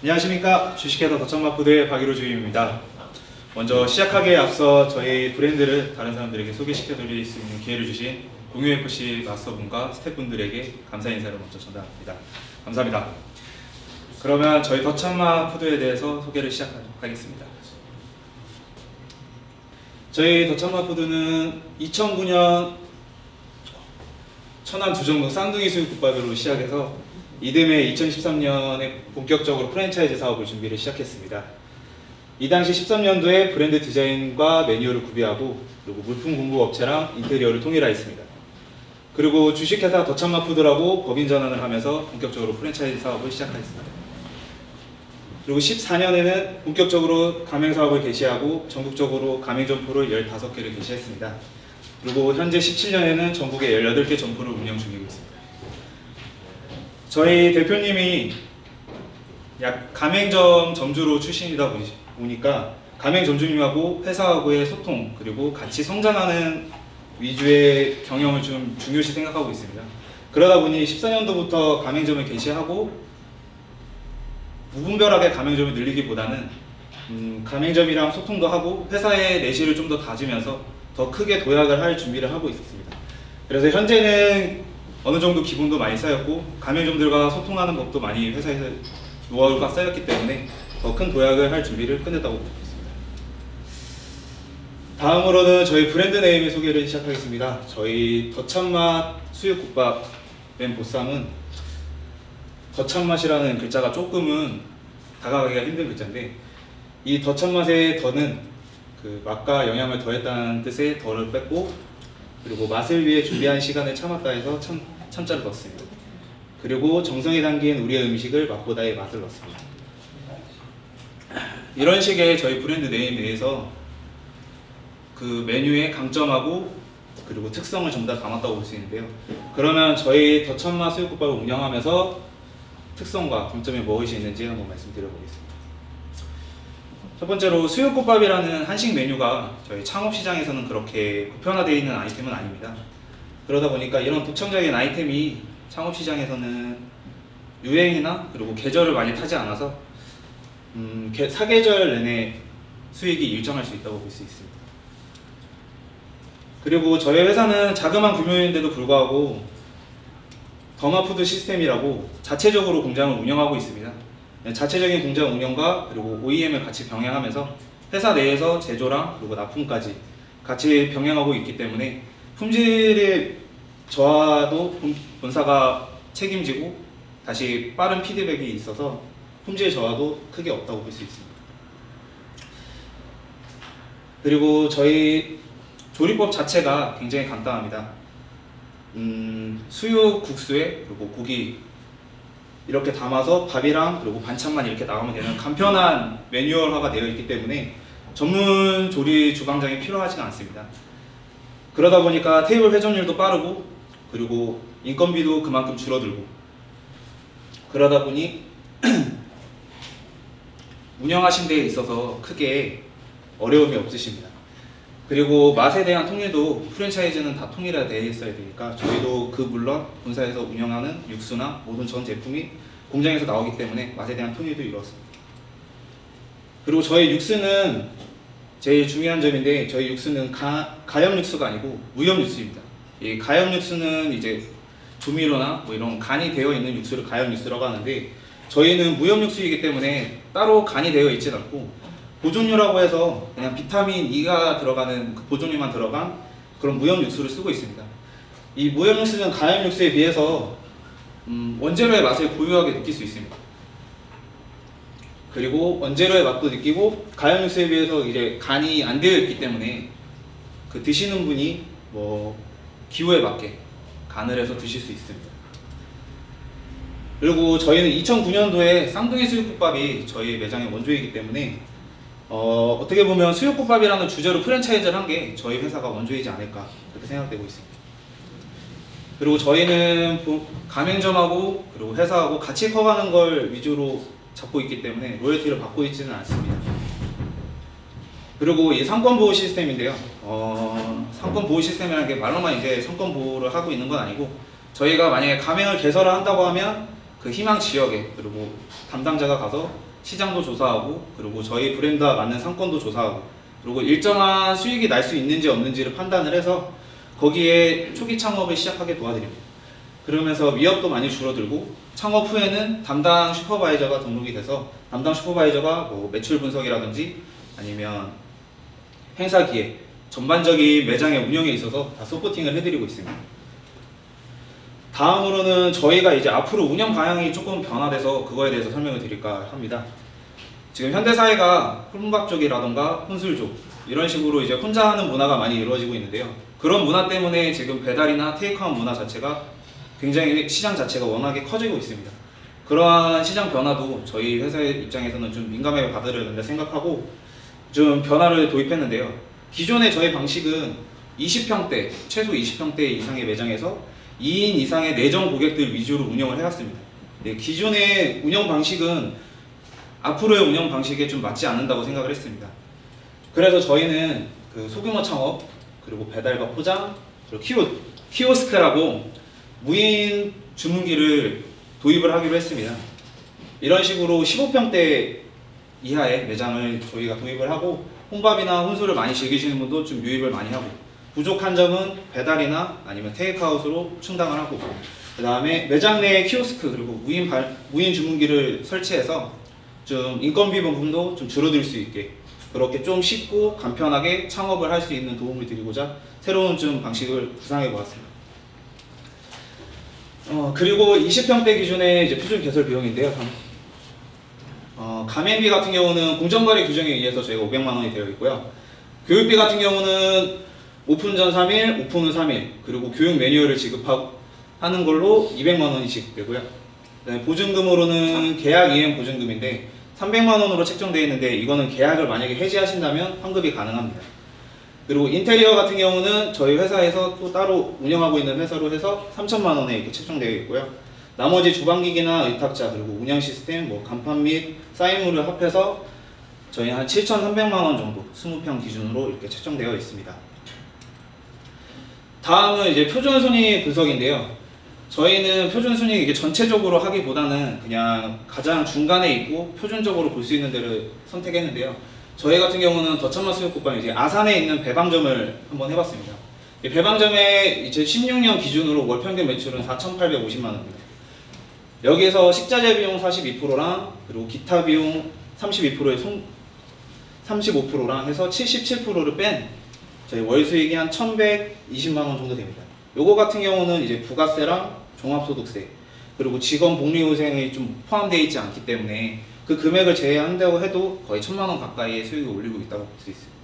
안녕하십니까. 주식회사 더천마푸드의 박일호 주임입니다. 먼저 시작하기에 앞서 저희 브랜드를 다른 사람들에게 소개시켜 드릴 수 있는 기회를 주신 공유FC 마스터분과 스태프분들에게 감사 인사를 먼저 전달합니다. 감사합니다. 그러면 저희 더천마푸드에 대해서 소개를 시작하겠습니다. 저희 더천마푸드는 2009년 천안 두정동 쌍둥이 수육국밥으로 시작해서 이듬해 2013년에 본격적으로 프랜차이즈 사업을 준비를 시작했습니다. 이 당시 13년도에 브랜드 디자인과 매뉴얼을 구비하고 그리고 물품 공급 업체랑 인테리어를 통일하였습니다. 그리고 주식회사 더천마푸드라고 법인 전환을 하면서 본격적으로 프랜차이즈 사업을 시작하였습니다. 그리고 14년에는 본격적으로 가맹 사업을 개시하고 전국적으로 가맹 점포를 15개를 개시했습니다. 그리고 현재 17년에는 전국에 18개 점포를 운영 중이고 있습니다. 저희 대표님이 가맹점 점주로 출신이다 보니까 가맹점주님하고 회사하고의 소통 그리고 같이 성장하는 위주의 경영을 좀 중요시 생각하고 있습니다. 그러다 보니 14년도부터 가맹점을 개시하고 무분별하게 가맹점을 늘리기보다는 가맹점이랑 소통도 하고 회사의 내실을 좀 더 다지면서 더 크게 도약을 할 준비를 하고 있습니다. 그래서 현재는 어느 정도 기본도 많이 쌓였고 가맹점들과 소통하는 법도 많이 회사에서 노하우가 쌓였기 때문에 더 큰 도약을 할 준비를 끝냈다고 보고 있습니다. 다음으로는 저희 브랜드 네임의 소개를 시작하겠습니다. 저희 더참맛 수육국밥 맨 보쌈은 더참맛이라는 글자가 조금은 다가가기가 힘든 글자인데 이 더참맛의 더는 그 맛과 영양을 더했다는 뜻의 더를 뺐고 그리고 맛을 위해 준비한 시간을 참았다 해서 참자를 넣었습니다. 그리고 정성이 담긴 우리의 음식을 맛보다의 맛을 넣었습니다. 이런 식의 저희 브랜드 네임 내에서 그 메뉴의 강점하고 그리고 특성을 전부 다 담았다고 볼 수 있는데요. 그러면 저희 더천맛 수육국밥을 운영하면서 특성과 강점이 무엇이 있는지 한번 말씀드려보겠습니다. 첫 번째로 수육국밥이라는 한식 메뉴가 저희 창업시장에서는 그렇게 보편화되어 있는 아이템은 아닙니다. 그러다 보니까 이런 독창적인 아이템이 창업시장에서는 유행이나 그리고 계절을 많이 타지 않아서 사계절 내내 수익이 일정할 수 있다고 볼 수 있습니다. 그리고 저희 회사는 자그마한 규모인데도 불구하고 더마푸드 시스템이라고 자체적으로 공장을 운영하고 있습니다. 자체적인 공장 운영과 그리고 OEM을 같이 병행하면서 회사 내에서 제조랑 그리고 납품까지 같이 병행하고 있기 때문에 품질의 저하도 본사가 책임지고 다시 빠른 피드백이 있어서 품질 저하도 크게 없다고 볼 수 있습니다. 그리고 저희 조리법 자체가 굉장히 간단합니다. 수육 국수에 그리고 고기 이렇게 담아서 밥이랑 그리고 반찬만 이렇게 나가면 되는 간편한 매뉴얼화가 되어 있기 때문에 전문 조리 주방장이 필요하지가 않습니다. 그러다 보니까 테이블 회전율도 빠르고 그리고 인건비도 그만큼 줄어들고 그러다 보니 운영하신 데에 있어서 크게 어려움이 없으십니다. 그리고 맛에 대한 통일도 프랜차이즈는 다 통일화되어 있어야 되니까 저희도 물론 본사에서 운영하는 육수나 모든 전 제품이 공장에서 나오기 때문에 맛에 대한 통일도 이루었습니다. 그리고 저희 육수는 제일 중요한 점인데 저희 육수는 가염 육수가 아니고 무염 육수입니다. 이 가염 육수는 이제 조미료나 뭐 이런 간이 되어 있는 육수를 가염 육수라고 하는데 저희는 무염 육수이기 때문에 따로 간이 되어 있진 않고 보존료라고 해서 그냥 비타민 E가 들어가는 그 보존료만 들어간 그런 무염 육수를 쓰고 있습니다. 이 무염 육수는 가염 육수에 비해서 원재료의 맛을 고유하게 느낄 수 있습니다. 그리고 원재료의 맛도 느끼고 가염 육수에 비해서 이제 간이 안 되어 있기 때문에 그 드시는 분이 뭐 기호에 맞게 간을 해서 드실 수 있습니다. 그리고 저희는 2009년도에 쌍둥이 수육국밥이 저희 매장의 원조이기 때문에 어떻게 보면 수육국밥이라는 주제로 프랜차이즈를 한 게 저희 회사가 원조이지 않을까 그렇게 생각되고 있습니다. 그리고 저희는 가맹점하고 그리고 회사하고 같이 커가는 걸 위주로 잡고 있기 때문에 로열티를 받고 있지는 않습니다. 그리고 이 상권보호 시스템인데요. 상권보호 시스템이라는 게 말로만 이제 상권보호를 하고 있는 건 아니고 저희가 만약에 가맹을 개설을 한다고 하면 그 희망 지역에 그리고 담당자가 가서 시장도 조사하고 그리고 저희 브랜드와 맞는 상권도 조사하고 그리고 일정한 수익이 날 수 있는지 없는지를 판단을 해서 거기에 초기 창업을 시작하게 도와드립니다. 그러면서 위협도 많이 줄어들고 창업 후에는 담당 슈퍼바이저가 등록이 돼서 담당 슈퍼바이저가 뭐 매출 분석이라든지 아니면 행사 기획, 전반적인 매장의 운영에 있어서 다 서포팅을 해드리고 있습니다. 다음으로는 저희가 이제 앞으로 운영 방향이 조금 변화돼서 그거에 대해서 설명을 드릴까 합니다. 지금 현대사회가 혼밥족이라던가 혼술족 이런 식으로 이제 혼자 하는 문화가 많이 이루어지고 있는데요. 그런 문화 때문에 지금 배달이나 테이크아웃 문화 자체가 굉장히 시장 자체가 워낙에 커지고 있습니다. 그러한 시장 변화도 저희 회사의 입장에서는 좀 민감하게 받아들여야 된다 생각하고 좀 변화를 도입했는데요. 기존의 저희 방식은 20평대, 최소 20평대 이상의 매장에서 2인 이상의 내정 고객들 위주로 운영을 해왔습니다. 네, 기존의 운영 방식은 앞으로의 운영 방식에 좀 맞지 않는다고 생각을 했습니다. 그래서 저희는 그 소규모 창업, 그리고 배달과 포장, 그리고 키오스크라고 무인 주문기를 도입을 하기로 했습니다. 이런 식으로 15평대 이하의 매장을 저희가 도입을 하고 혼밥이나 혼술을 많이 즐기시는 분도 좀 유입을 많이 하고 부족한 점은 배달이나 아니면 테이크아웃으로 충당을 하고 그 다음에 매장 내에 키오스크 그리고 무인 주문기를 설치해서 좀 인건비 부분도 좀 줄어들 수 있게 그렇게 좀 쉽고 간편하게 창업을 할 수 있는 도움을 드리고자 새로운 좀 방식을 구상해 보았습니다. 그리고 20평대 기준의 이제 표준 개설 비용인데요. 가맹비 같은 경우는 공정거래 규정에 의해서 저희가 500만 원이 되어 있고요. 교육비 같은 경우는 오픈 전 3일, 오픈 후 3일, 그리고 교육 매뉴얼을 지급하는 걸로 200만 원이 지급되고요. 네, 보증금으로는 계약 이행 보증금인데 300만 원으로 책정되어 있는데 이거는 계약을 만약에 해지하신다면 환급이 가능합니다. 그리고 인테리어 같은 경우는 저희 회사에서 또 따로 운영하고 있는 회사로 해서 3천만 원에 이렇게 책정되어 있고요. 나머지 주방기기나 의탁자 그리고 운영 시스템, 뭐 간판 및 사인물을 합해서 저희 한 7,300만 원 정도 20평 기준으로 이렇게 책정되어 있습니다. 다음은 이제 표준 순위 분석인데요. 저희는 표준 순위 이게 전체적으로 하기보다는 그냥 가장 중간에 있고 표준적으로 볼 수 있는 데를 선택했는데요. 저희 같은 경우는 더참마 수육국밥 이제 아산에 있는 배방점을 한번 해봤습니다. 배방점의 이제 16년 기준으로 월 평균 매출은 4,850만 원입니다. 여기에서 식자재 비용 42%랑 그리고 기타 비용 32%에 35%랑 해서 77%를 뺀 저희 월 수익이 한 1,120만 원 정도 됩니다. 요거 같은 경우는 이제 부가세랑 종합소득세 그리고 직원 복리후생이 좀 포함되어 있지 않기 때문에 그 금액을 제외한다고 해도 거의 1,000만 원 가까이의 수익을 올리고 있다고 볼 수 있습니다.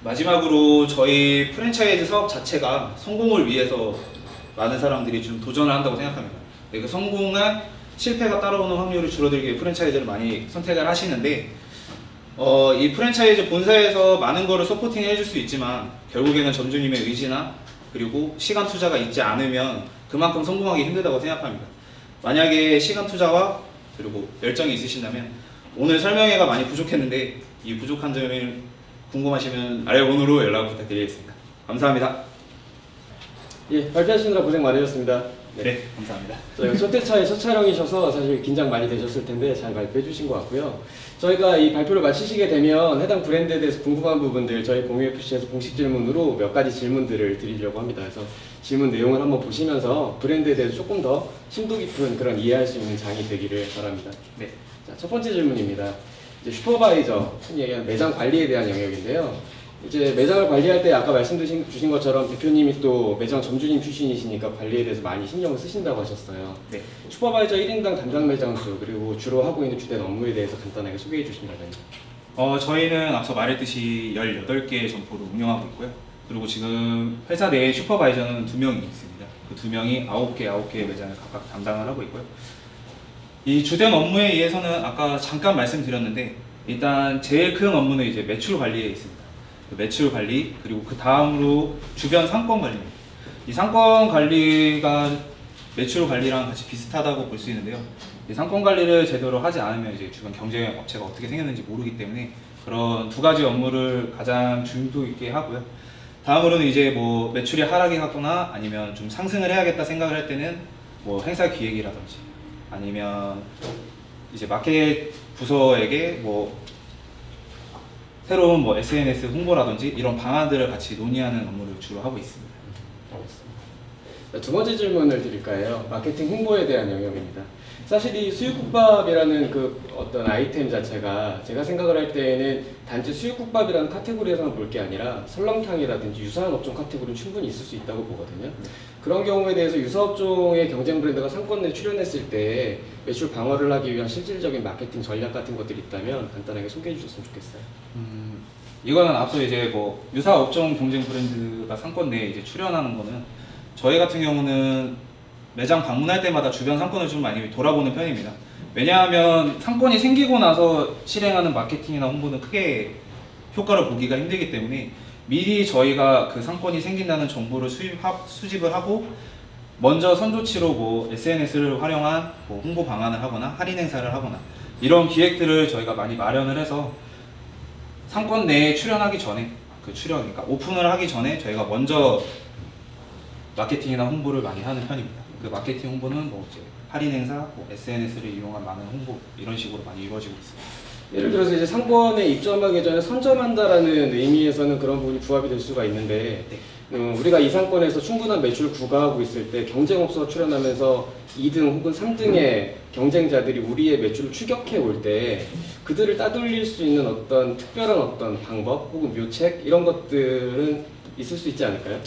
마지막으로 저희 프랜차이즈 사업 자체가 성공을 위해서 많은 사람들이 좀 도전을 한다고 생각합니다. 그 성공과 실패가 따라오는 확률이 줄어들기 위해 프랜차이즈를 많이 선택을 하시는데 이 프랜차이즈 본사에서 많은 거를 서포팅 해줄 수 있지만 결국에는 점주님의 의지나 그리고 시간 투자가 있지 않으면 그만큼 성공하기 힘들다고 생각합니다. 만약에 시간 투자와 그리고 열정이 있으신다면 오늘 설명회가 많이 부족했는데 이 부족한 점을 궁금하시면 아래 번호로 연락 부탁드리겠습니다. 감사합니다. 예, 발표하시느라 고생 많으셨습니다. 네, 감사합니다. 저희가 첫 회차에 첫 촬영이셔서 사실 긴장 많이 되셨을 텐데 잘 발표해 주신 것 같고요. 저희가 이 발표를 마치시게 되면 해당 브랜드에 대해서 궁금한 부분들 저희 공유FC에서 공식 질문으로 몇 가지 질문들을 드리려고 합니다. 그래서 질문 내용을 한번 보시면서 브랜드에 대해서 조금 더 심도 깊은 그런 이해할 수 있는 장이 되기를 바랍니다. 네. 자, 첫 번째 질문입니다. 이제 슈퍼바이저, 흔히 얘기하는 매장 관리에 대한 영역인데요. 이제 매장을 관리할 때 아까 말씀 주신 것처럼 대표님이 또 매장 점주님 출신이시니까 관리에 대해서 많이 신경을 쓰신다고 하셨어요. 네. 슈퍼바이저 1인당 담당 매장 수 그리고 주로 하고 있는 주된 업무에 대해서 간단하게 소개해 주신다면요. 저희는 앞서 말했듯이 18개의 점포를 운영하고 있고요. 그리고 지금 회사 내에 슈퍼바이저는 2명이 있습니다. 그 2명이 9개의 매장을 각각 담당을 하고 있고요. 이 주된 업무에 의해서는 아까 잠깐 말씀드렸는데 일단 제일 큰 업무는 이제 매출 관리에 있습니다. 매출 관리 그리고 그 다음으로 주변 상권 관리입니다. 이 상권 관리가 매출 관리랑 같이 비슷하다고 볼 수 있는데요. 이 상권 관리를 제대로 하지 않으면 이제 주변 경쟁 업체가 어떻게 생겼는지 모르기 때문에 그런 두 가지 업무를 가장 중도 있게 하고요. 다음으로는 이제 뭐 매출이 하락이 하거나 아니면 좀 상승을 해야겠다 생각을 할 때는 뭐 행사 기획이라든지 아니면 이제 마켓 부서에게 뭐 새로운 뭐 SNS 홍보라든지 이런 방안들을 같이 논의하는 업무를 주로 하고 있습니다. 알겠습니다. 두 번째 질문을 드릴까요? 마케팅 홍보에 대한 영역입니다. 사실 이 수육국밥이라는 그 어떤 아이템 자체가 제가 생각을 할 때에는 단지 수육국밥이라는 카테고리에서만 볼 게 아니라 설렁탕이라든지 유사한 업종 카테고리는 충분히 있을 수 있다고 보거든요. 그런 경우에 대해서 유사업종의 경쟁 브랜드가 상권에 출연했을 때 매출 방어를 하기 위한 실질적인 마케팅 전략 같은 것들이 있다면 간단하게 소개해 주셨으면 좋겠어요. 이거는 앞서 이제 뭐 유사 업종 경쟁 브랜드가 상권 내에 이제 출연하는 거는 저희 같은 경우는 매장 방문할 때마다 주변 상권을 좀 많이 돌아보는 편입니다. 왜냐하면 상권이 생기고 나서 실행하는 마케팅이나 홍보는 크게 효과를 보기가 힘들기 때문에 미리 저희가 그 상권이 생긴다는 정보를 수집을 하고 먼저 선조치로 뭐 SNS를 활용한 뭐 홍보 방안을 하거나 할인 행사를 하거나 이런 기획들을 저희가 많이 마련을 해서 상권 내에 출연하기 전에 그러니까 오픈을 하기 전에 저희가 먼저 마케팅이나 홍보를 많이 하는 편입니다. 그 마케팅 홍보는 뭐 이제 할인 행사, 뭐 SNS를 이용한 많은 홍보 이런 식으로 많이 이루어지고 있습니다. 예를 들어서 이제 상권에 입점하기 전에 선점한다라는 의미에서는 그런 부분이 부합이 될 수가 있는데 우리가 이 상권에서 충분한 매출을 구가하고 있을 때 경쟁업소가 출연하면서 2등 혹은 3등의 경쟁자들이 우리의 매출을 추격해 올 때 그들을 따돌릴 수 있는 어떤 특별한 어떤 방법 혹은 묘책 이런 것들은 있을 수 있지 않을까요?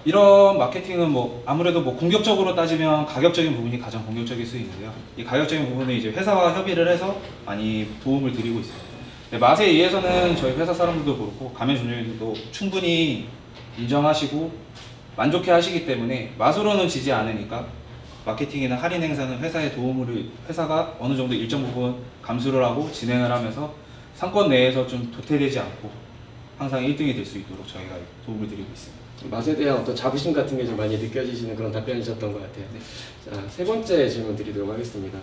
이런 마케팅은 뭐 아무래도 뭐 공격적으로 따지면 가격적인 부분이 가장 공격적일 수 있는데요. 이 가격적인 부분은 이제 회사와 협의를 해서 많이 도움을 드리고 있습니다. 맛에 의해서는 저희 회사 사람들도 그렇고 가맹 점주님들도 충분히 인정하시고 만족해 하시기 때문에 맛으로는 지지 않으니까 마케팅이나 할인 행사는 회사가 어느 정도 일정 부분 감수를 하고 진행을 하면서 상권 내에서 좀 도태되지 않고 항상 1등이 될 수 있도록 저희가 도움을 드리고 있습니다. 맛에 대한 어떤 자부심 같은 게 좀 많이 느껴지시는 그런 답변이셨던 것 같아요. 네. 자, 세 번째 질문 드리도록 하겠습니다.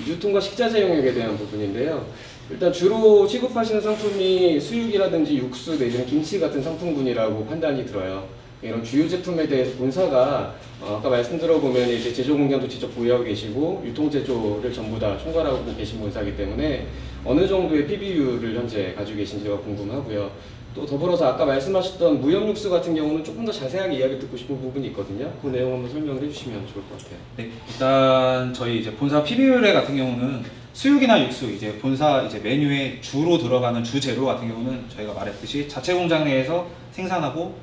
유통과 식자재 영역에 대한 부분인데요. 일단 주로 취급하시는 상품이 수육이라든지 육수 내지는 김치 같은 상품군이라고 판단이 들어요. 이런 주요 제품에 대해서 본사가 아까 말씀 들어보면 이제 제조 공장도 직접 보유하고 계시고 유통 제조를 전부 다 총괄하고 계신 본사이기 때문에 어느 정도의 PB율을 현재 가지고 계신지가 궁금하고요. 또 더불어서 아까 말씀하셨던 무염 육수 같은 경우는 조금 더 자세하게 이야기 듣고 싶은 부분이 있거든요. 그 내용 한번 설명을 해주시면 좋을 것 같아요. 네, 일단 저희 이제 본사 PB율 같은 경우는 수육이나 육수 이제 본사 이제 메뉴에 주로 들어가는 주 재료 같은 경우는 저희가 말했듯이 자체 공장 내에서 생산하고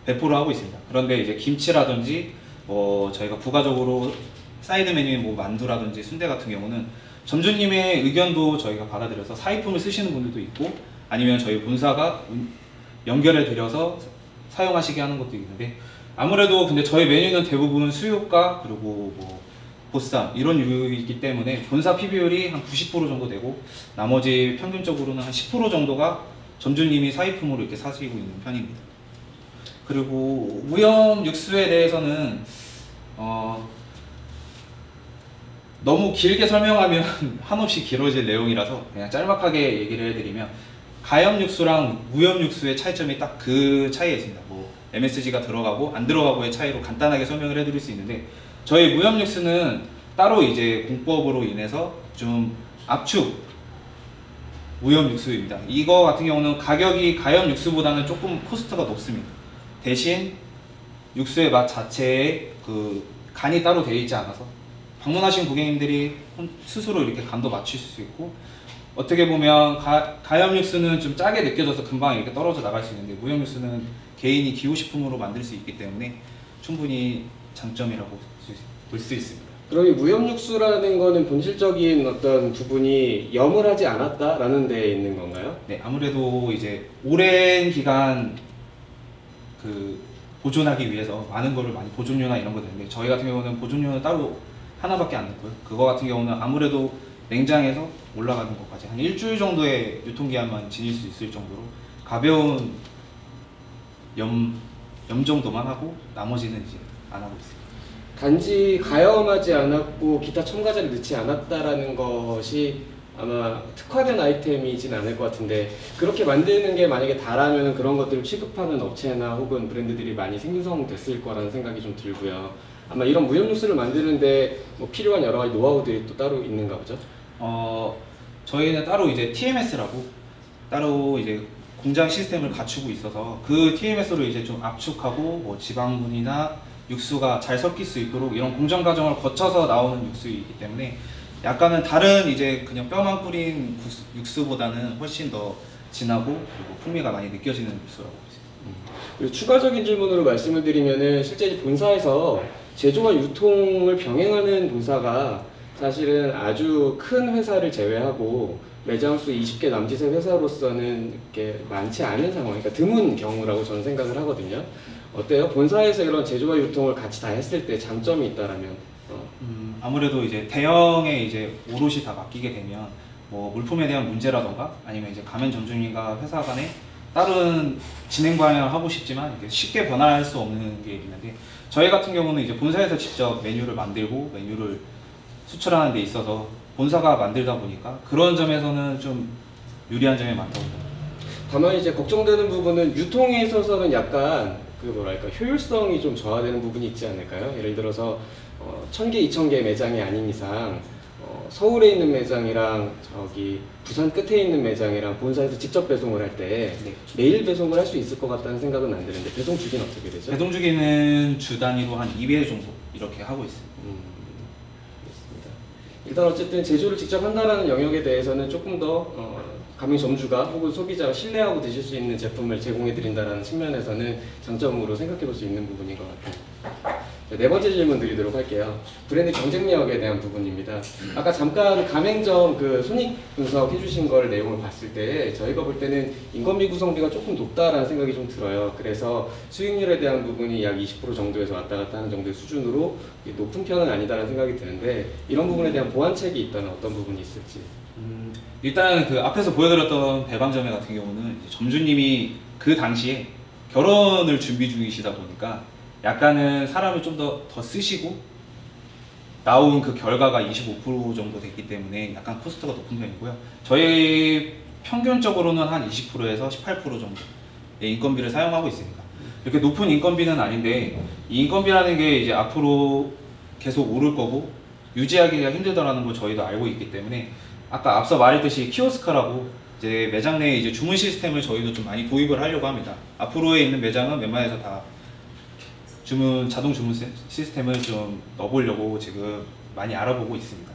배포를 하고 있습니다. 그런데 이제 김치라든지 저희가 부가적으로 사이드 메뉴인 뭐 만두라든지 순대 같은 경우는 점주님의 의견도 저희가 받아들여서 사입품을 쓰시는 분들도 있고 아니면 저희 본사가 연결해 드려서 사용하시게 하는 것도 있는데 아무래도 근데 저희 메뉴는 대부분 수육과 그리고 뭐 보쌈 이런 유이기 때문에 본사 PB율이 한 90% 정도 되고 나머지 평균적으로는 한 10% 정도가 점주님이 사입품으로 이렇게 사시고 있는 편입니다. 그리고 무염 육수에 대해서는 너무 길게 설명하면 한없이 길어질 내용이라서 그냥 짤막하게 얘기를 해드리면 가염 육수랑 무염 육수의 차이점이 딱 그 차이에 있습니다. 뭐 MSG가 들어가고 안 들어가고의 차이로 간단하게 설명을 해드릴 수 있는데 저희 무염 육수는 따로 이제 공법으로 인해서 좀 압축 무염 육수입니다. 이거 같은 경우는 가격이 가염 육수보다는 조금 코스트가 높습니다. 대신 육수의 맛 자체에 그 간이 따로 되어 있지 않아서 방문하신 고객님들이 스스로 이렇게 간도 맞출 수 있고 어떻게 보면 가염 육수는 좀 짜게 느껴져서 금방 이렇게 떨어져 나갈 수 있는데 무염 육수는 개인이 기호식품으로 만들 수 있기 때문에 충분히 장점이라고 볼 수 있습니다. 그럼 이 무염 육수라는 거는 본질적인 어떤 부분이 염을 하지 않았다라는 데 있는 건가요? 네, 아무래도 이제 오랜 기간 보존하기 위해서 많은 거를 많이 보존료나 이런 거 되는데 저희 같은 경우는 보존료는 따로 하나밖에 안 넣고요. 그거 같은 경우는 아무래도 냉장에서 올라가는 것까지 한 일주일 정도의 유통기한만 지닐 수 있을 정도로 가벼운 염 정도만 하고 나머지는 이제 안 하고 있습니다. 단지 가염하지 않았고 기타 첨가제를 넣지 않았다라는 것이 아마 특화된 아이템이진 않을 것 같은데 그렇게 만드는 게 만약에 다라면 그런 것들을 취급하는 업체나 혹은 브랜드들이 많이 생성됐을 거라는 생각이 좀 들고요. 아마 이런 무염 육수를 만드는데 뭐 필요한 여러 가지 노하우들이 또 따로 있는가 보죠? 저희는 따로 이제 TMS라고 따로 이제 공장 시스템을 갖추고 있어서 그 TMS로 이제 좀 압축하고 뭐 지방분이나 육수가 잘 섞일 수 있도록 이런 공정 과정을 거쳐서 나오는 육수이기 때문에 약간은 다른 이제 그냥 뼈만 뿌린 육수보다는 훨씬 더 진하고 그리고 풍미가 많이 느껴지는 육수라고 있습니다. 그리고 추가적인 질문으로 말씀을 드리면은 실제 본사에서 제조와 유통을 병행하는 본사가 사실은 아주 큰 회사를 제외하고 매장 수 20개 남짓의 회사로서는 이렇게 많지 않은 상황, 그러니까 드문 경우라고 저는 생각을 하거든요. 어때요? 본사에서 이런 제조와 유통을 같이 다 했을 때 장점이 있다라면? 아무래도 이제 대형에 이제 오롯이 다 맡기게 되면 뭐 물품에 대한 문제라던가 아니면 이제 가맹 점주님과 회사 간에 다른 진행 방향을 하고 싶지만 이게 쉽게 변화할 수 없는 게 있는데 저희 같은 경우는 이제 본사에서 직접 메뉴를 만들고 메뉴를 수출하는 데 있어서 본사가 만들다 보니까 그런 점에서는 좀 유리한 점이 많다고 봅니다. 다만 이제 걱정되는 부분은 유통에 있어서는 약간 그 뭐랄까 효율성이 좀 저하되는 부분이 있지 않을까요? 예를 들어서 1000개, 2000개 매장이 아닌 이상 서울에 있는 매장이랑 저기 부산 끝에 있는 매장이랑 본사에서 직접 배송을 할 때 네. 매일 배송을 할 수 있을 것 같다는 생각은 안 드는데 배송 주기는 어떻게 되죠? 배송 주기는 주 단위로 한 2회 정도 이렇게 하고 있습니다. 알겠습니다. 일단 어쨌든 제조를 직접 한다는 영역에 대해서는 조금 더 가맹 점주가 혹은 소비자가 신뢰하고 드실 수 있는 제품을 제공해 드린다는 측면에서는 장점으로 생각해 볼 수 있는 부분인 것 같아요. 네 번째 질문 드리도록 할게요. 브랜드 경쟁력에 대한 부분입니다. 아까 잠깐 가맹점 그 손익 분석 해주신 걸 내용을 봤을 때 저희가 볼 때는 인건비 구성비가 조금 높다라는 생각이 좀 들어요. 그래서 수익률에 대한 부분이 약 20% 정도에서 왔다 갔다 하는 정도의 수준으로 높은 편은 아니다라는 생각이 드는데 이런 부분에 대한 보완책이 있다면 어떤 부분이 있을지. 일단 그 앞에서 보여드렸던 배방점회 같은 경우는 이제 점주님이 그 당시에 결혼을 준비 중이시다 보니까 약간은 사람을 좀 더 쓰시고 나온 그 결과가 25% 정도 됐기 때문에 약간 코스트가 높은 편이고요. 저희 평균적으로는 한 20%에서 18% 정도의 인건비를 사용하고 있으니까 이렇게 높은 인건비는 아닌데 이 인건비라는 게 이제 앞으로 계속 오를 거고 유지하기가 힘들다라는 걸 저희도 알고 있기 때문에 아까 앞서 말했듯이 키오스크라고 이제 매장 내에 이제 주문 시스템을 저희도 좀 많이 도입을 하려고 합니다. 앞으로에 있는 매장은 웬만해서 다 자동 주문 시스템을 좀 넣어보려고 지금 많이 알아보고 있습니다.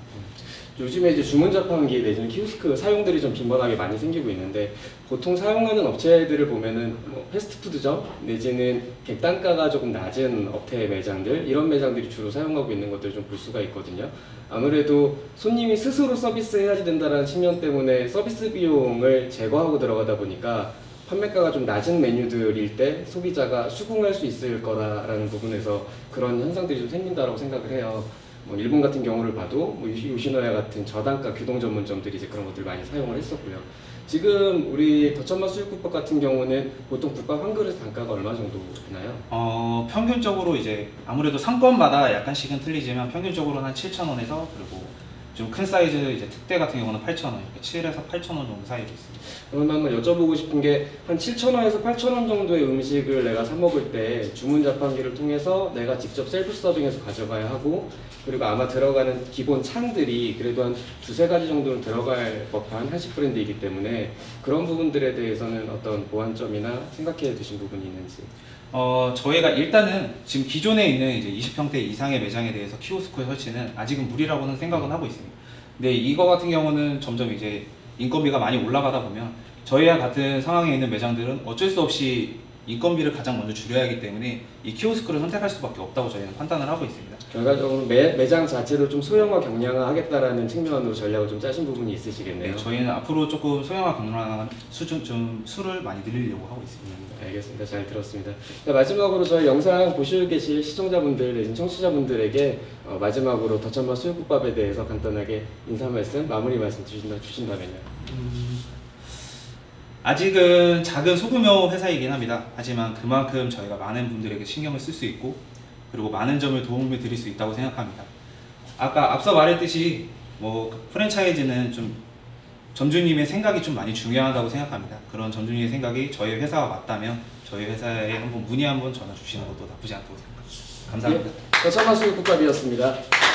요즘에 이제 주문 자판기 내지는 키오스크 사용들이 좀 빈번하게 많이 생기고 있는데 보통 사용하는 업체들을 보면은 뭐 패스트푸드점 내지는 객단가가 조금 낮은 업체 매장들 이런 매장들이 주로 사용하고 있는 것들을 좀 볼 수가 있거든요. 아무래도 손님이 스스로 서비스해야지 된다는 측면 때문에 서비스 비용을 제거하고 들어가다 보니까 판매가가 좀 낮은 메뉴들일 때 소비자가 수긍할 수 있을 거라는 부분에서 그런 현상들이 좀 생긴다고 생각을 해요. 뭐 일본 같은 경우를 봐도 뭐 요시노야 같은 저단가 규동 전문점들이 이제 그런 것들 많이 사용을 했었고요. 지금 우리 더천마 수육국밥 같은 경우는 보통 국밥 한 그릇 단가가 얼마 정도 되나요? 평균적으로 이제 아무래도 상권마다 약간씩은 틀리지만 평균적으로는 한 7,000원에서 그리고 좀 큰 사이즈 이제 특대 같은 경우는 8,000원, 7에서 8,000원 정도 사이로 있습니다. 그러면 한번 여쭤보고 싶은 게 한 7,000원에서 8,000원 정도의 음식을 내가 사 먹을 때 주문 자판기를 통해서 내가 직접 셀프 서빙해서 가져가야 하고 그리고 아마 들어가는 기본 찬들이 그래도 한 두세 가지 정도는 들어갈 법한 한식 브랜드이기 때문에 그런 부분들에 대해서는 어떤 보완점이나 생각해 두신 부분이 있는지. 저희가 일단은 지금 기존에 있는 이제 20평대 이상의 매장에 대해서 키오스크 설치는 아직은 무리라고는 생각은 하고 있습니다. 근데 이거 같은 경우는 점점 이제 인건비가 많이 올라가다 보면 저희와 같은 상황에 있는 매장들은 어쩔 수 없이 인건비를 가장 먼저 줄여야 하기 때문에 이 키오스크를 선택할 수밖에 없다고 저희는 판단을 하고 있습니다. 결과적으로 매장 자체를 좀 소형화 경량화 하겠다라는 측면으로 전략을 좀 짜신 부분이 있으시겠네요. 네, 저희는 앞으로 조금 소형화 경량화 수준 좀 수를 많이 늘리려고 하고 있습니다. 알겠습니다. 잘 들었습니다. 자, 마지막으로 저희 영상 보시고 계실 시청자분들 내지 청취자분들에게 마지막으로 더천마 수육국밥에 대해서 간단하게 인사 말씀, 마무리 말씀 주신다면요. 아직은 작은 소규모 회사이긴 합니다. 하지만 그만큼 저희가 많은 분들에게 신경을 쓸 수 있고 그리고 많은 점을 도움을 드릴 수 있다고 생각합니다. 아까 앞서 말했듯이 뭐 프랜차이즈는 좀 점주님의 생각이 좀 많이 중요하다고 생각합니다. 그런 점주님의 생각이 저희 회사와 맞다면 저희 회사에 한번 문의 한번 전화 주시는 것도 나쁘지 않다고 생각합니다. 감사합니다. 예, 저천마 수육국밥이었습니다.